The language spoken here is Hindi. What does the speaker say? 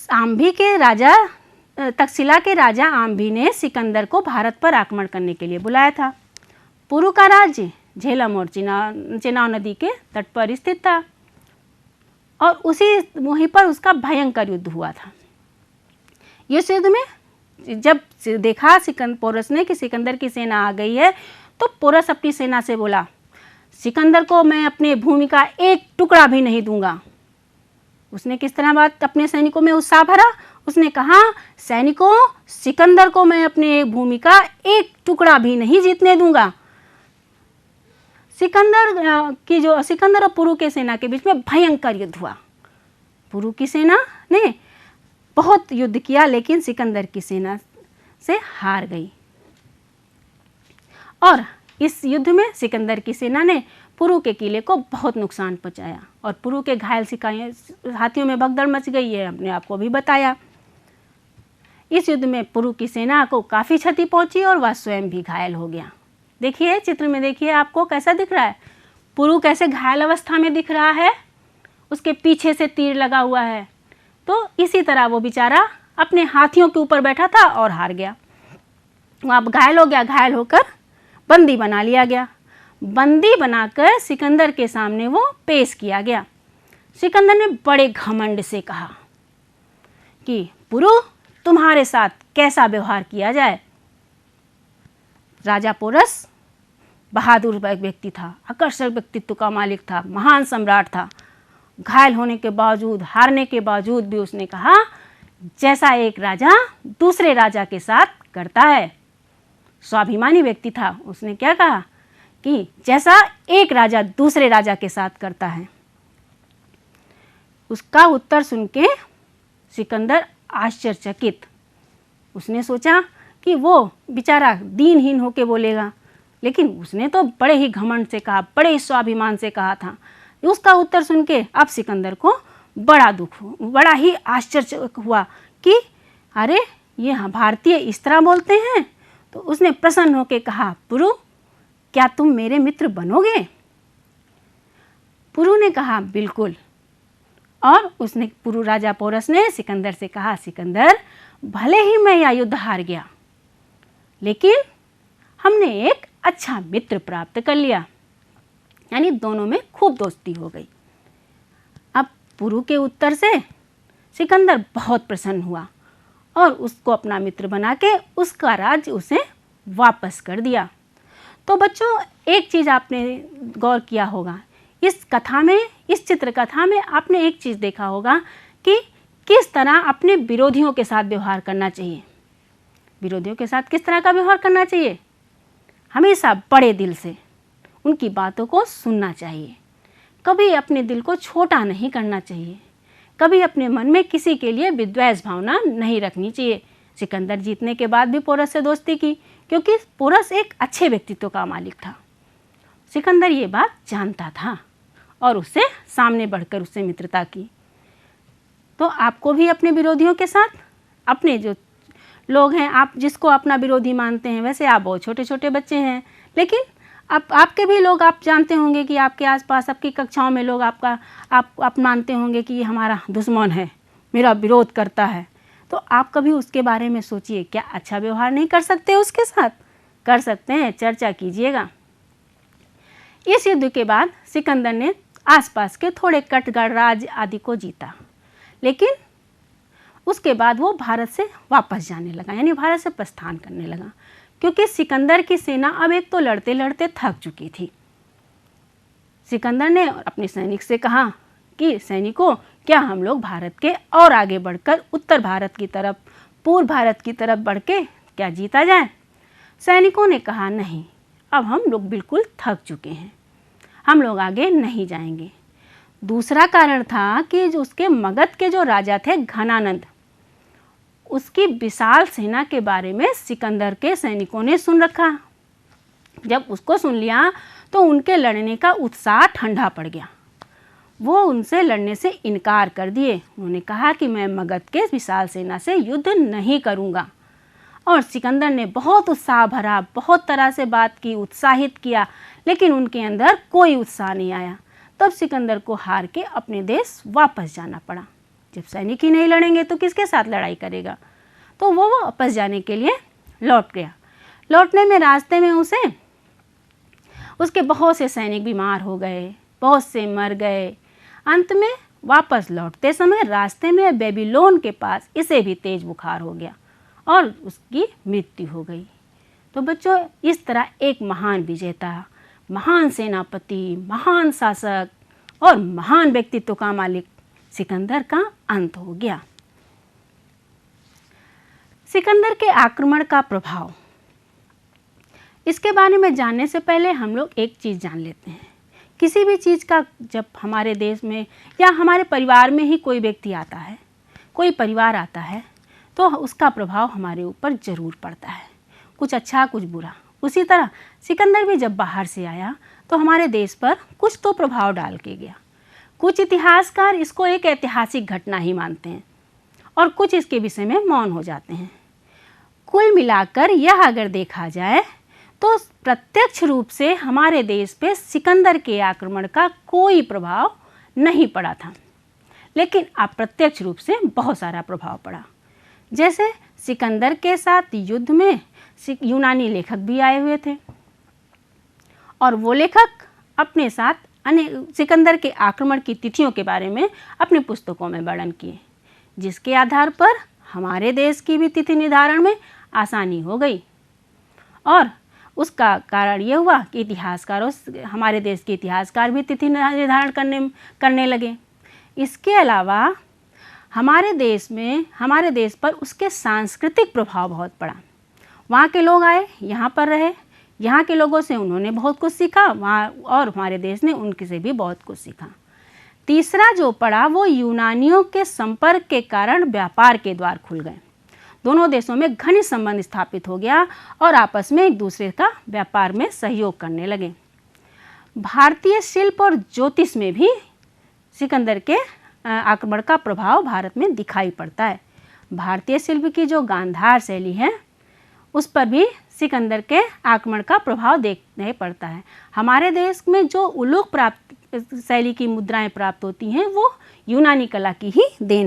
आम्भी के राजा तक्षशिला के राजा आम्भी ने सिकंदर को भारत पर आक्रमण करने के लिए बुलाया था। पुरु का राज्य झेलम और चेनाब नदी के तट पर स्थित था और वहीं पर उसका भयंकर युद्ध हुआ था। इस युद्ध में जब देखा पोरस ने कि सिकंदर की सेना आ गई है, तो पोरस अपनी सेना से बोला, सिकंदर को मैं अपने भूमि का एक टुकड़ा भी नहीं दूंगा। उसने किस तरह बात अपने सैनिकों में उत्साह भरा, उसने कहा, सैनिकों, सिकंदर को मैं अपने भूमि का एक टुकड़ा भी नहीं जीतने दूंगा। सिकंदर और पुरु के सेना के बीच में भयंकर युद्ध हुआ। पुरु की सेना ने बहुत युद्ध किया, लेकिन सिकंदर की सेना से हार गई और इस युद्ध में सिकंदर की सेना ने पुरु के किले को बहुत नुकसान पहुंचाया और पुरु के घायल हाथियों में भगदड़ मच गई है, अपने आप को भी बताया। इस युद्ध में पुरु की सेना को काफ़ी क्षति पहुंची और वह स्वयं भी घायल हो गया। देखिए चित्र में, देखिए आपको कैसा दिख रहा है, पुरु कैसे घायल अवस्था में दिख रहा है, उसके पीछे से तीर लगा हुआ है। तो इसी तरह वो बेचारा अपने हाथियों के ऊपर बैठा था और हार गया। वो अब घायल हो गया, घायल होकर बंदी बना लिया गया। बंदी बनाकर सिकंदर के सामने वो पेश किया गया। सिकंदर ने बड़े घमंड से कहा कि पुरु, तुम्हारे साथ कैसा व्यवहार किया जाए। राजा पोरस बहादुर व्यक्ति था, आकर्षक व्यक्तित्व का मालिक था, महान सम्राट था। घायल होने के बावजूद, हारने के बावजूद भी उसने कहा, जैसा एक राजा दूसरे राजा के साथ करता है। स्वाभिमानी व्यक्ति था। उसने क्या कहा कि जैसा एक राजा दूसरे राजा के साथ करता है। उसका उत्तर सुन के सिकंदर आश्चर्यचकित। उसने सोचा कि वो बेचारा दीनहीन होके बोलेगा, लेकिन उसने तो बड़े ही घमंड से कहा, बड़े ही स्वाभिमान से कहा था। उसका उत्तर सुन के अब सिकंदर को बड़ा दुख, बड़ा ही आश्चर्य हुआ कि अरे, ये भारतीय इस तरह बोलते हैं। तो उसने प्रसन्न होकर कहा, पुरु, क्या तुम मेरे मित्र बनोगे? पुरु ने कहा, बिल्कुल। और उसने राजा पोरस ने सिकंदर से कहा, सिकंदर, भले ही मैं यह युद्ध हार गया, लेकिन हमने एक अच्छा मित्र प्राप्त कर लिया, यानी दोनों में खूब दोस्ती हो गई। अब पुरु के उत्तर से सिकंदर बहुत प्रसन्न हुआ और उसको अपना मित्र बना के उसका राज्य उसे वापस कर दिया। तो बच्चों, एक चीज़ आपने गौर किया होगा, इस कथा में, इस चित्र कथा में आपने एक चीज़ देखा होगा कि किस तरह अपने विरोधियों के साथ व्यवहार करना चाहिए। विरोधियों के साथ किस तरह का व्यवहार करना चाहिए? हमेशा बड़े दिल से उनकी बातों को सुनना चाहिए। कभी अपने दिल को छोटा नहीं करना चाहिए। कभी अपने मन में किसी के लिए विद्वेष भावना नहीं रखनी चाहिए। सिकंदर जीतने के बाद भी पोरस से दोस्ती की, क्योंकि पोरस एक अच्छे व्यक्तित्व का मालिक था। सिकंदर ये बात जानता था और उससे सामने बढ़कर उससे मित्रता की। तो आपको भी अपने विरोधियों के साथ, अपने जो लोग हैं, आप जिसको अपना विरोधी मानते हैं, वैसे आप बहुत छोटे छोटे बच्चे हैं, लेकिन आपके भी लोग, आप जानते होंगे कि आपके आसपास, आपकी कक्षाओं में लोग आप मानते होंगे कि ये हमारा दुश्मन है, मेरा विरोध करता है। तो आप कभी उसके बारे में सोचिए, क्या अच्छा व्यवहार नहीं कर सकते उसके साथ? कर सकते हैं, चर्चा कीजिएगा। इस युद्ध के बाद सिकंदर ने आसपास के थोड़े कटगढ़ राज्य आदि को जीता, लेकिन उसके बाद वो भारत से वापस जाने लगा, यानी भारत से प्रस्थान करने लगा, क्योंकि सिकंदर की सेना अब एक तो लड़ते लड़ते थक चुकी थी। सिकंदर ने अपने सैनिक से कहा कि सैनिकों, क्या हम लोग भारत के और आगे बढ़कर उत्तर भारत की तरफ, पूर्व भारत की तरफ बढ़ के क्या जीता जाए? सैनिकों ने कहा, नहीं, अब हम लोग बिल्कुल थक चुके हैं, हम लोग आगे नहीं जाएंगे। दूसरा कारण था कि जो उसके मगध के जो राजा थे घनानंद, उसकी विशाल सेना के बारे में सिकंदर के सैनिकों ने सुन रखा। जब उसको सुन लिया तो उनके लड़ने का उत्साह ठंडा पड़ गया। वो उनसे लड़ने से इनकार कर दिए। उन्होंने कहा कि मैं मगध के विशाल सेना से युद्ध नहीं करूँगा। और सिकंदर ने बहुत उत्साह भरा, बहुत तरह से बात की, उत्साहित किया, लेकिन उनके अंदर कोई उत्साह नहीं आया। तब सिकंदर को हार के अपने देश वापस जाना पड़ा। जब सैनिक ही नहीं लड़ेंगे तो किसके साथ लड़ाई करेगा। तो वो वापस जाने के लिए लौट गया। लौटने में रास्ते में उसके बहुत से सैनिक बीमार हो गए, बहुत से मर गए। अंत में वापस लौटते समय रास्ते में बेबीलोन के पास इसे भी तेज बुखार हो गया और उसकी मृत्यु हो गई। तो बच्चों, इस तरह एक महान विजेता, महान सेनापति, महान शासक और महान व्यक्तित्व का मालिक सिकंदर का अंत हो गया। सिकंदर के आक्रमण का प्रभाव, इसके बारे में जानने से पहले हम लोग एक चीज़ जान लेते हैं। किसी भी चीज़ का जब हमारे देश में या हमारे परिवार में ही कोई व्यक्ति आता है, कोई परिवार आता है, तो उसका प्रभाव हमारे ऊपर ज़रूर पड़ता है, कुछ अच्छा कुछ बुरा। उसी तरह सिकंदर भी जब बाहर से आया तो हमारे देश पर कुछ तो प्रभाव डाल के गया। कुछ इतिहासकार इसको एक ऐतिहासिक घटना ही मानते हैं और कुछ इसके विषय में मौन हो जाते हैं। कुल मिलाकर यह अगर देखा जाए तो प्रत्यक्ष रूप से हमारे देश पे सिकंदर के आक्रमण का कोई प्रभाव नहीं पड़ा था, लेकिन अप्रत्यक्ष रूप से बहुत सारा प्रभाव पड़ा। जैसे सिकंदर के साथ युद्ध में यूनानी लेखक भी आए हुए थे और वो लेखक अपने साथ सिकंदर के आक्रमण की तिथियों के बारे में अपनी पुस्तकों में वर्णन किए, जिसके आधार पर हमारे देश की भी तिथि निर्धारण में आसानी हो गई। और उसका कारण ये हुआ कि हमारे देश के इतिहासकार भी तिथि निर्धारण करने लगे। इसके अलावा हमारे देश पर उसके सांस्कृतिक प्रभाव बहुत पड़ा। वहाँ के लोग आए, यहाँ पर रहे, यहाँ के लोगों से उन्होंने बहुत कुछ सीखा और हमारे देश ने उनके से भी बहुत कुछ सीखा। तीसरा जो पड़ा वो यूनानियों के संपर्क के कारण व्यापार के द्वार खुल गए। दोनों देशों में घनिष्ठ संबंध स्थापित हो गया और आपस में एक दूसरे का व्यापार में सहयोग करने लगे। भारतीय शिल्प और ज्योतिष में भी सिकंदर के आक्रमण का प्रभाव भारत में दिखाई पड़ता है। भारतीय शिल्प की जो गांधार शैली है उस पर भी सिकंदर के आक्रमण का प्रभाव देखने पड़ता है। हमारे देश में जो उलूख शैली की मुद्राएं प्राप्त होती हैं वो यूनानी कला की ही देन है।